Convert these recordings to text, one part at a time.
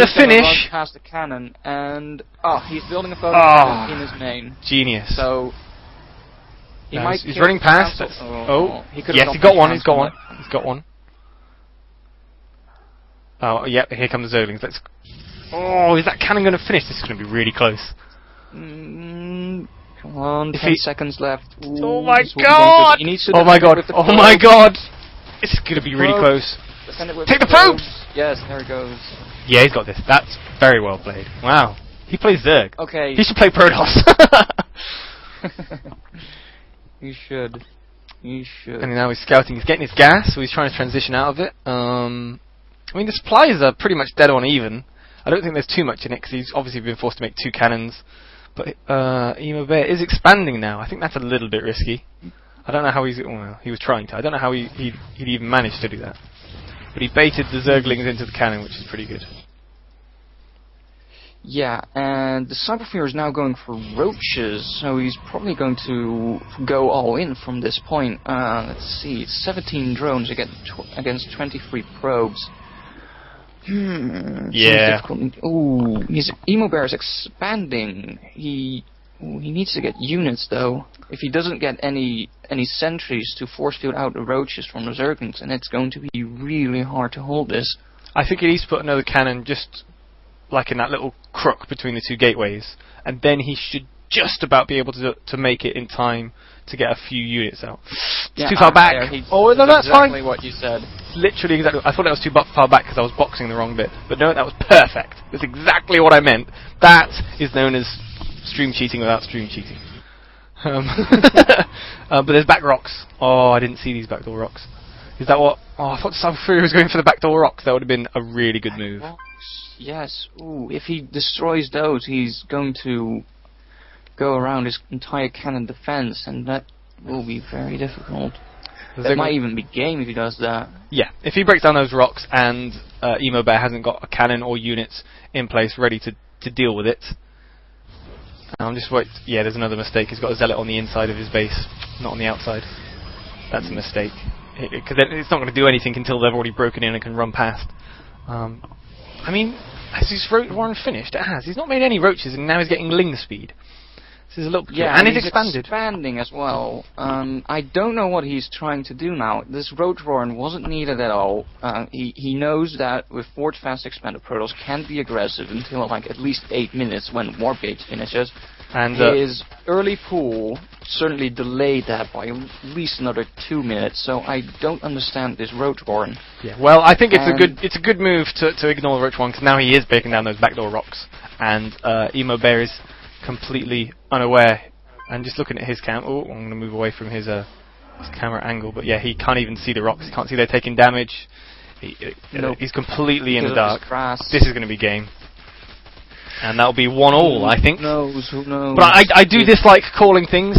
going to finish. Past the cannon, and he's building a photo cannon in his main. Genius. So he's running past. Yes, he got one. He's got one. He's got one. Oh, yep. Here come the Zerglings. Oh, is that cannon going to finish? This is going to be really close. Come on, 10 seconds left. Ooh, oh my god! Oh my god! Oh my god! It's going to be really close. Take the probes! Yes, there it goes. Yeah, he's got this. That's very well played. Wow. He plays Zerg. Okay. He should play Protoss. He should. He should. And now he's scouting. He's getting his gas, so he's trying to transition out of it. I mean, the supplies are pretty much dead on even. I don't think there's too much in it, because he's obviously been forced to make 2 cannons. But Emo Bear is expanding now. I think that's a little bit risky. I don't know how he was trying to. I don't know how he'd even managed to do that. But he baited the Zerglings into the cannon, which is pretty good. Yeah, and the Cyberfear is now going for roaches, so he's probably going to go all in from this point. Let's see, 17 drones against 23 probes. Yeah. Ooh, his Emo Bear is expanding. He needs to get units though. If he doesn't get any sentries to force field out the roaches from the Zerglings, and it's going to be really hard to hold this. I think he needs to put another cannon just like in that little crook between the 2 gateways, and then he should just about be able to make it in time to get a few units out. It's too far back. Oh, no, that's exactly fine. What you said. Literally exactly. I thought it was too far back because I was boxing the wrong bit. But no, that was perfect. That's exactly what I meant. That is known as stream cheating without stream cheating. But there's back rocks. Oh, I didn't see these backdoor rocks. Is that what? Oh, I thought Cyberfury was going for the backdoor rocks. That would have been a really good move. Yes. Ooh, if he destroys those, he's going to go around his entire cannon defense, and that will be very difficult. That might even be game if he does that. Yeah, if he breaks down those rocks and Emo Bear hasn't got a cannon or units in place ready to deal with it. I'm just wait. Yeah, there's another mistake. He's got a zealot on the inside of his base, not on the outside. That's a mistake. Because it's not going to do anything until they've already broken in and can run past. I mean, has his roach warren finished? It has. He's not made any roaches, and now he's getting ling speed. This is a little and he's expanding as well. I don't know what he's trying to do now. This roach warren wasn't needed at all. He knows that with Forge Fast Expanded Protoss can't be aggressive until like at least 8 minutes when Warp Gate finishes. And his early pull certainly delayed that by at least another 2 minutes. So I don't understand this roach warren. Yeah. Well, I think it's a good move to ignore the roach warren, because now he is breaking down those backdoor rocks, and Emo Bear is completely unaware. And just looking at his cam, I'm going to move away from his camera angle, but yeah, he can't even see the rocks. He can't see they're taking damage. He's completely in the dark. This is going to be game. And that'll be 1-1, I think. Who knows? But I do dislike calling things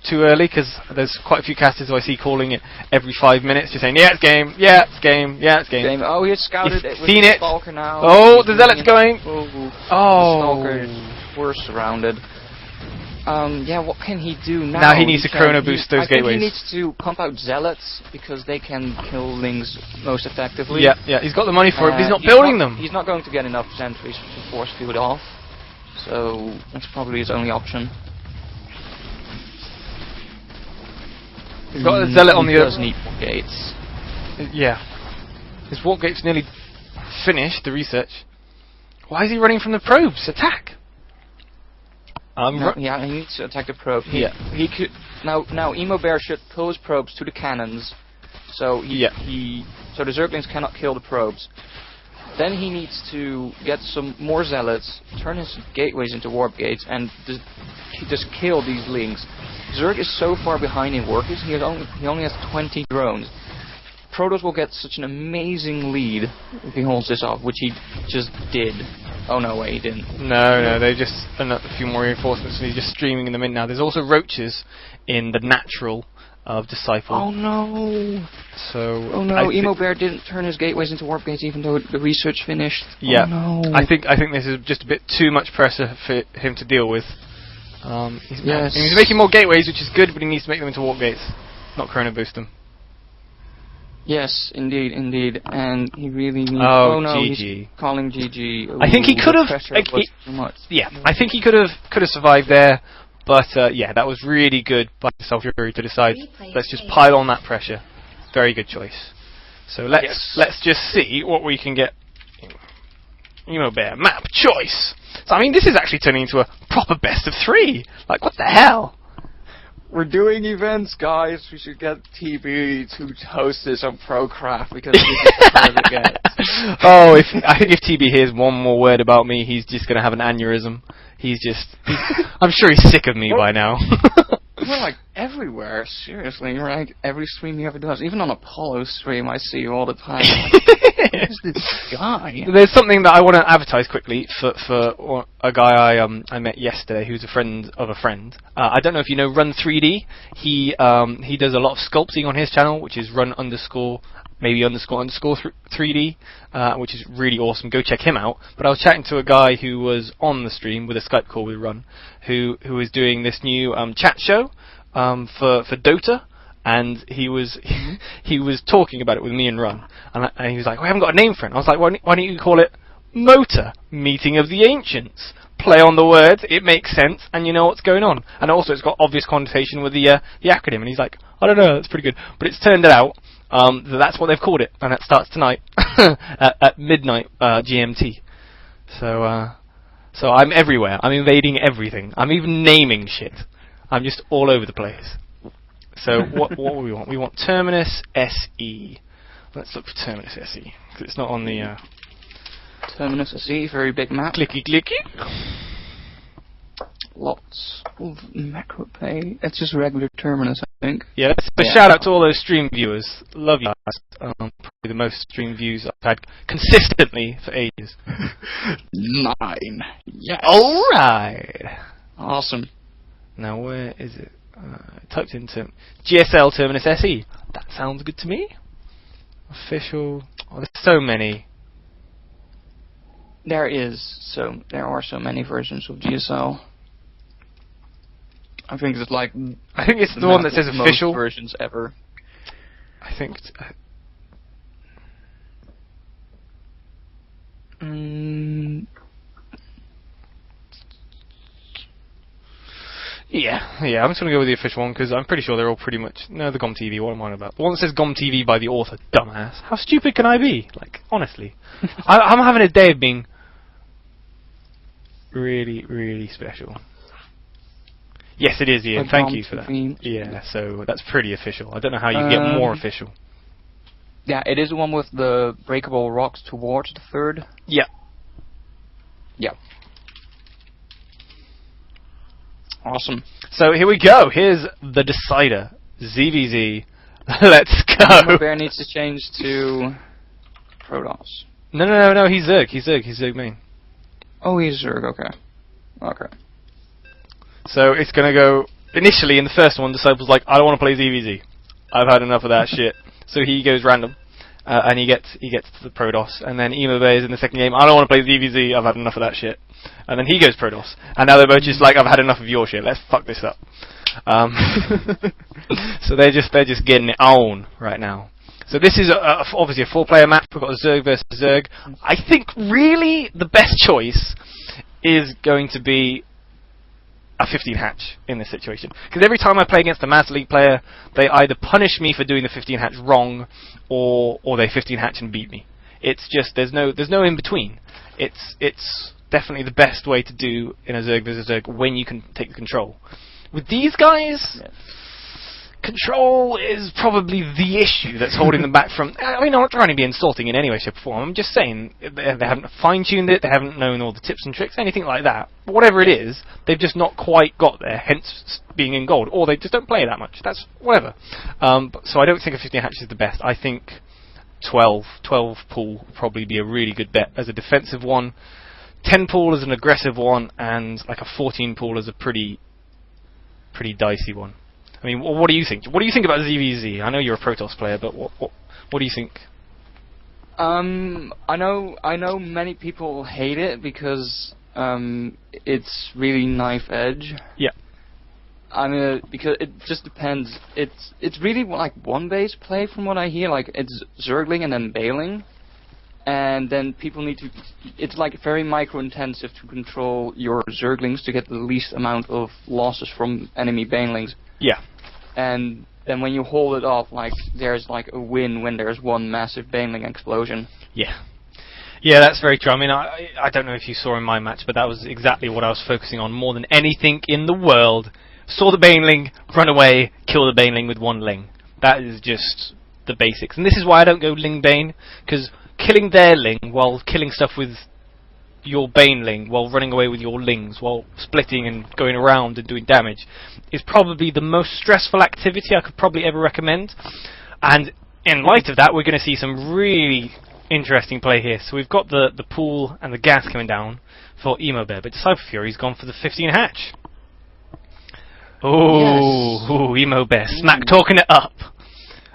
too early, because there's quite a few casters who I see calling it every 5 minutes, just saying, yeah, it's game, yeah, it's game, yeah, it's game. Oh, he's scouted it with seen the it. Stalker now. Oh, the Zealot's going. Oh. The Stalker, we're surrounded. Yeah, what can he do now? Now he needs to chrono boost those gateways. He needs to pump out Zealots, because they can kill Lings most effectively. Yeah, he's got the money for it, but he's not building them. He's not going to get enough sentries to force field off, so that's probably his only option. He's got a Zealot on the other. He does need Warp Gates. Yeah. His Warp Gate's nearly finished, the research. Why is he running from the probes? Attack! Yeah, he needs to attack the probe. He could now Emo Bear should pull his probes to the cannons, so so the Zerglings cannot kill the probes. Then he needs to get some more Zealots, turn his gateways into Warp Gates, and just kill these Lings. Zerg is so far behind in workers, he only has 20 drones. Protoss will get such an amazing lead if he holds this off, which he just did. Oh no, wait, he didn't. No, they just a few more reinforcements, and he's just streaming them in now. There's also roaches in the natural of Disciple. Oh no! So Emo Bear didn't turn his gateways into warp gates, even though the research finished. Yeah, oh, no. I think this is just a bit too much pressure for him to deal with. He's making more gateways, which is good, but he needs to make them into warp gates, not chrono boost them. Yes, indeed, and he really needs... Oh, no, GG. he's calling GG. Ooh, I think he could have... too much. Yeah, I think he could have survived there, but yeah, that was really good by Sulfury to decide, let's just pile on that pressure. Very good choice. So let's just see what we can get. Emo Bear, map choice! So, I mean, this is actually turning into a proper best of 3! Like, what the hell? We're doing events, guys. We should get TB to host this on ProCraft because this is the further it gets. Oh, I think if TB hears one more word about me, he's just gonna have an aneurysm. I'm sure he's sick of me by now. We're like everywhere, seriously, right? Every stream he ever does, even on Apollo stream, I see you all the time. Who's this guy? There's something that I want to advertise quickly for a guy I met yesterday who's a friend of a friend. I don't know if you know Run 3D. He does a lot of sculpting on his channel, which is Run _, maybe __ 3D, which is really awesome. Go check him out. But I was chatting to a guy who was on the stream with a Skype call with Run, who is doing this new chat show for Dota, and he was talking about it with me and Run, and he was like, "We haven't got a name for it." And I was like, "Why don't you call it Motor Meeting of the Ancients? Play on the words, it makes sense, and you know what's going on. And also, it's got obvious connotation with the acronym." And he's like, "I don't know, that's pretty good." But it's turned out that's what they've called it, and it starts tonight at midnight GMT. So I'm everywhere. I'm invading everything. I'm even naming shit. I'm just all over the place. So what do we want? We want Terminus SE. Let's look for Terminus SE, because it's not on the... Terminus SE, very big map. Clicky clicky. Lots of macro pay. It's just regular Terminus, I think. Yeah, a shout out to all those stream viewers. Love you guys. Probably the most stream views I've had consistently for ages. 9. Yes. Alright. Awesome. Now where is it? Typed into GSL Terminus SE. That sounds good to me. Official. Oh, there's so many. There are so many versions of GSL. I think it's the one that says official versions ever. I think it's, Yeah, I'm just going to go with the official one, because I'm pretty sure they're all pretty much... No, the GOM TV, what am I on about? The one that says GOM TV by the author, dumbass. How stupid can I be? Like, honestly. I'm having a day of being really, really special. Yes, it is, Ian. Thank you for that. Yeah, so that's pretty official. I don't know how you get more official. Yeah, it is the one with the breakable rocks towards the third. Yeah. Yeah. Awesome. So here we go. Here's the decider. ZVZ. Let's go. Bear needs to change to Protoss. No. He's Zerg. He's Zerg main. Oh, he's Zerg. Okay. So it's gonna go. Initially, in the first one, Disciple's like, I don't want to play ZVZ. I've had enough of that shit. So he goes random, and he gets to the Protoss. And then Emo Bear is in the second game. I don't want to play ZVZ. I've had enough of that shit. And then he goes Protoss. And now they're both just like, I've had enough of your shit. Let's fuck this up. So they're just getting it on right now. So this is obviously a 4-player map. We've got Zerg versus Zerg. I think really the best choice is going to be a 15 hatch in this situation. Because every time I play against a Master League player, they either punish me for doing the 15 hatch wrong, or they 15 hatch and beat me. It's just there's no in between. It's definitely the best way to do in a Zerg versus Zerg when you can take the control. With these guys, control is probably the issue that's holding them back from... I mean, I'm not trying to be insulting in any way, shape, or form. I'm just saying they haven't fine-tuned it, they haven't known all the tips and tricks, anything like that. But whatever it is, they've just not quite got there, hence being in gold. Or they just don't play that much. That's whatever. So I don't think a 15 hatch is the best. I think 12 pool would probably be a really good bet as a defensive one. 10 pool as an aggressive one, and like a 14 pool as a pretty dicey one. I mean, what do you think? What do you think about ZVZ? I know you're a Protoss player, but what do you think? I know many people hate it because it's really knife edge. Yeah. I mean, because it just depends. It's really like one base play from what I hear. Like it's Zergling and then bailing, and then people need to. It's like very micro intensive to control your Zerglings to get the least amount of losses from enemy banelings. Yeah. And then when you hold it off, like there's like a win when there's one massive baneling explosion. Yeah. Yeah, that's very true. I mean, I don't know if you saw in my match, but that was exactly what I was focusing on more than anything in the world. Saw the baneling, run away, kill the baneling with one ling. That is just the basics. And this is why I don't go ling bane, because killing their ling while killing stuff with your baneling, while running away with your lings, while splitting and going around and doing damage, is probably the most stressful activity I could probably ever recommend. And in light of that, we're going to see some really interesting play here. So we've got the pool and the gas coming down for Emo Bear, but Disciple Fury's gone for the 15 hatch. Oh, yes. Ooh, Emo Bear, smack talking it up.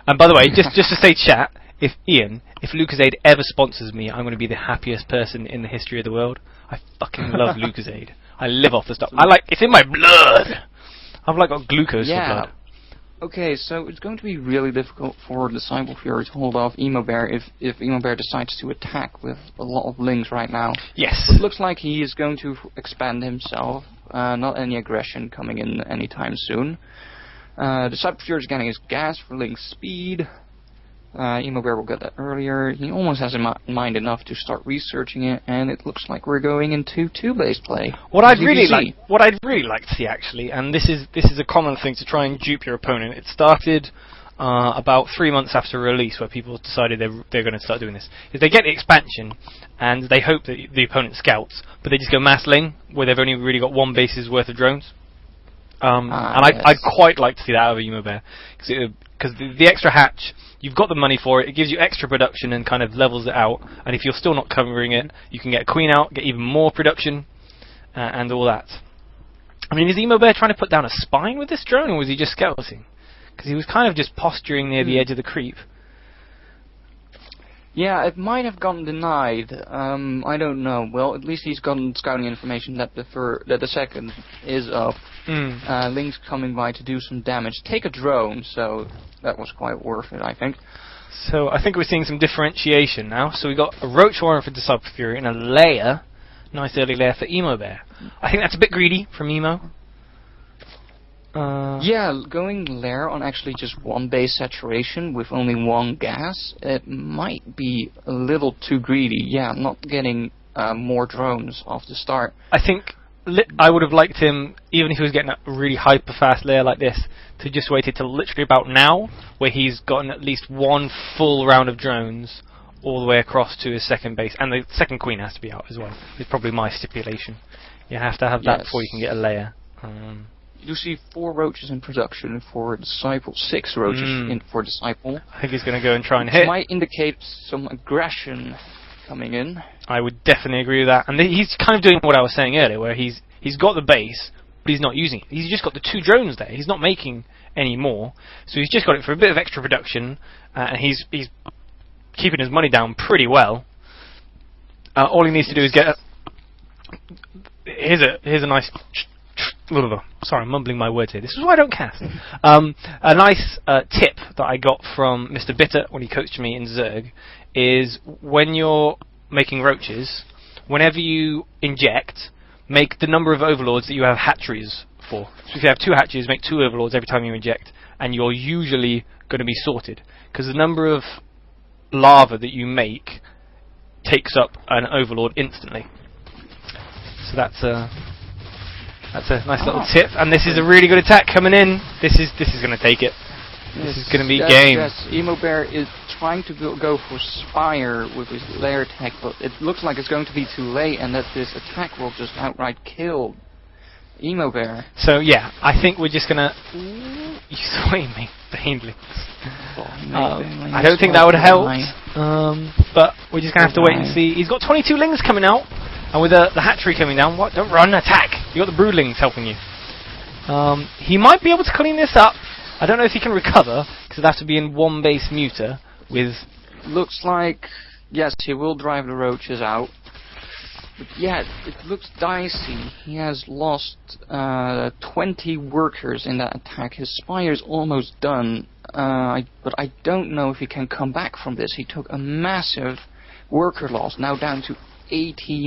And by the way, just to say, chat, if Lucozade ever sponsors me, I'm going to be the happiest person in the history of the world. I fucking love Lucozade. I live off the stuff. It's in my blood. I've got glucose for blood. Okay, so it's going to be really difficult for Disciple Fury to hold off Emo Bear if Emo Bear decides to attack with a lot of lings right now. Yes. But it looks like he is going to expand himself. Not any aggression coming in anytime soon. Disciple Fury is getting his gas for ling speed. Emo Bear will get that earlier. He almost has in mind enough to start researching it, and it looks like we're going into two-base play. What I'd really like to see, actually, and this is a common thing to try and dupe your opponent. It started about 3 months after release, where people decided they're going to start doing this. Is they get the expansion, and they hope that the opponent scouts, but they just go mass ling, where they've only really got one base's worth of drones. I'd quite like to see that out of Emo Bear, because the extra hatch, you've got the money for it, it gives you extra production and kind of levels it out, and if you're still not covering it, you can get a queen out, get even more production, and all that. I mean, is Emo Bear trying to put down a spine with this drone, or was he just scouting? Because he was kind of just posturing near the edge of the creep. Yeah, it might have gotten denied. I don't know. Well, at least he's gotten scouting information that the second is up. Ling's coming by to do some damage. Take a drone, so that was quite worth it, I think. So I think we're seeing some differentiation now. So we got a Roach Warren for Disciple Fury and a layer, nice early layer for Emo Bear. I think that's a bit greedy from Emo. Yeah, going lair on actually just one base saturation with only one gas, it might be a little too greedy. Yeah, not getting more drones off the start. I think I would have liked him, even if he was getting a really hyper fast layer like this, to just wait till literally about now, where he's gotten at least one full round of drones all the way across to his second base, and the second queen has to be out as well. It's probably my stipulation. You have to have that before you can get a layer. You see 4 roaches in production for Disciple, 6 roaches in for Disciple. I think he's going to go and try and hit. Might indicate some aggression coming in. I would definitely agree with that. And he's kind of doing what I was saying earlier, where he's got the base, but he's not using it. He's just got the 2 drones there. He's not making any more. So he's just got it for a bit of extra production, and he's keeping his money down pretty well. All he needs to do is get here's a nice... Sorry, I'm mumbling my words here. This is why I don't cast. A nice tip that I got from Mr. Bitter when he coached me in Zerg is when you're making roaches, whenever you inject, make the number of overlords that you have hatcheries for. So if you have 2 hatcheries, make 2 overlords every time you inject, and you're usually going to be sorted. Because the number of larvae that you make takes up an overlord instantly. So that's a nice little tip, and this is a really good attack coming in. This is going to take it. This is going to be game. Yes, Emo Bear is trying to go for Spire with his lair attack, but it looks like it's going to be too late, and that this attack will just outright kill Emo Bear. So yeah, I think we're just going to... You sway me, Banelings. I don't think that would help, but we're just going to have to wait and see. He's got 22 lings coming out. And with the hatchery coming down, don't run, attack! You got the broodlings helping you. He might be able to clean this up. I don't know if he can recover, because it'll have to be in 1 base muter with... Looks like, yes, he will drive the roaches out. But yeah, it looks dicey. He has lost 20 workers in that attack. His spire's almost done, but I don't know if he can come back from this. He took a massive worker loss, now down to 18